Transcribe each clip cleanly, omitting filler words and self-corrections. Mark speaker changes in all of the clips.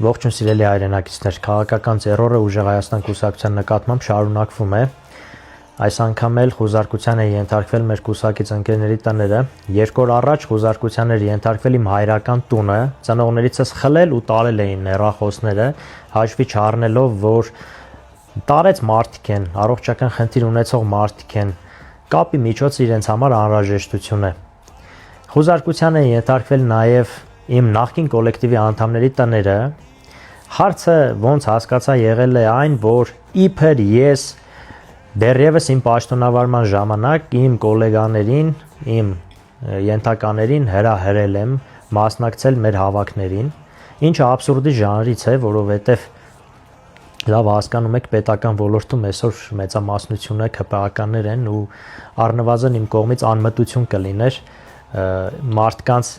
Speaker 1: Ողջույն սիրելի հայրենակիցներ, քաղաքական տերորը ուժեղ Հայաստան կուսակցության նկատմամբ շարունակվում է։ Այս անգամ էլ խուզարկության է ենթարկվել մեր կուսակից ընկերների տները։ 2 օր առաջ խուզարկության էր ենթարկվել իմ հայրական տունը, ծնողներիցս խլել ու տարել էին հեռախոսները, հաշվի չառնելով, որ տարեց մարդիկ են, առողջական խնդիր ունեցող մարդիկ են, կապի միջոցը իրենց համար անհրաժեշտություն է։ Խուզարկության է ենթարկվել նաև իմ նախկին կոլեկտիվի անդամների տները։ Հարցը ոնց հասկացա եղել է այն, որ իբր ես դեռևս իմ պաշտոնավարման ժամանակ իմ գոլեգաներին, իմ ենթականերին հրահրել եմ մասնակցել մեր հավաքներին, ինչը աբսուրդի ժանրից է, որովհետև լավ հասկանում եք պետական ոլորտում այսօր մեծամասնությունը ԿՊԱ-ականներ են ու առնվազն իմ կողմից անմտություն կլիներ մարդկանց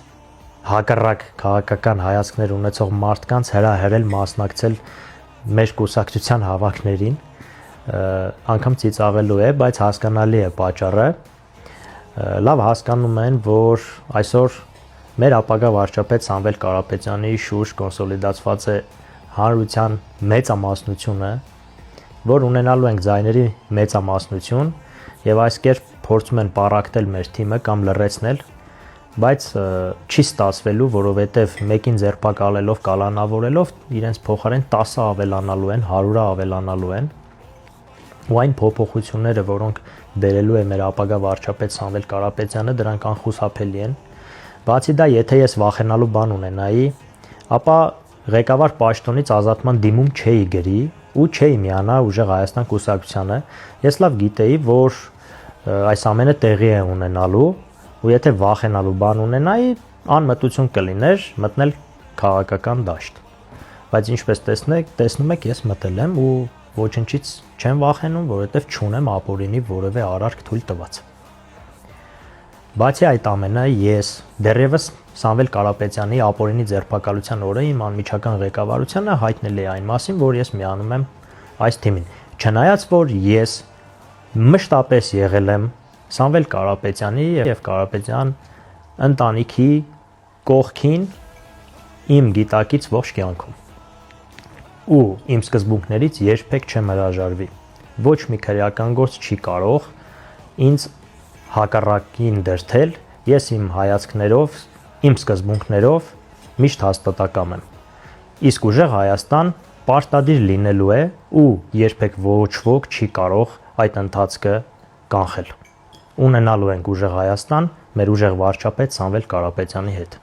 Speaker 1: հակառակ քաղաքական հայացքներ ունեցող մարդկանց հրահրել մասնակցել մեր կուսակցության հավաքներին, անգամ ծիծաղելու է, բայց հասկանալի է պատճառը։ Լավ հասկանում են, որ այսօր մեր ապագա վարչապետ Սամվել Կարապետյանի շուրջ կոնսոլիդացված է հանրության մեծամասնությունը, որ ունենալու ենք ձայների մեծամասնություն եւ այս կերպ փորձում են պառակտել մեր թիմը կամ լռեցնել, բայց չի ստացվելու, որովհետև մեկին ձերբակալելով, կալանավորելով իրենց փոխարեն 10 ավելանալու են, 100 ավելանալու են։ Ու այն փոփոխությունները, որոնք բերելու է մեր ապագա վարչապետ Սամվել Կարապետյանը, դրանք անխուսափելի են։ Բացի դա, եթե ես վախենալու բան ունենայի, ապա ղեկավար պաշտոնից ազատման դիմում չէի գրի ու չէի միանա ուժեղ Հայաստան կուսակցությանը։ Ես լավ գիտեի, որ այս ամենը տեղի է ունենալու, ու եթե վախենալու բան ունենայի, անմտություն կլիներ մտնել քաղաքական դաշտ։ Բայց ինչպես տեսնում եք, ես մտել եմ ու ոչնչից չեմ վախենում, որովհետև չունեմ ապօրինի որևէ արարք թույլ տված։ Բացի այդ ամենը, ես դեռևս Սամվել Կարապետյանի ապօրինի ձերբակալության օրը իմ անմիջական ղեկավարությանը հայտնել էի այն մասին, որ ես միանում եմ այս թիմին։ Չնայած որ ես մշտապես եղել եմ Սամվել Կարապետյանի եւ Կարապետյան ընտանիքի կողքին իմ գիտակից ողջ կյանքում։ Ու իմ սկզբունքներից երբեք չեմ հրաժարվի։ Ոչ մի քրեական գործ չի կարող ինձ հակառակին դրդել, ես իմ հայացքներով, իմ սկզբունքներով միշտ հաստատակամ եմ։ Իսկ ուժեղ Հայաստան պարտադիր լինելու է ու երբեք ոչ ոք չի կարող այդ ընթացքը կանխել։ Ունենալու ենք ուժեղ Հայաստան մեր ուժեղ վարչապետ Սամվել Կարապետյանի հետ։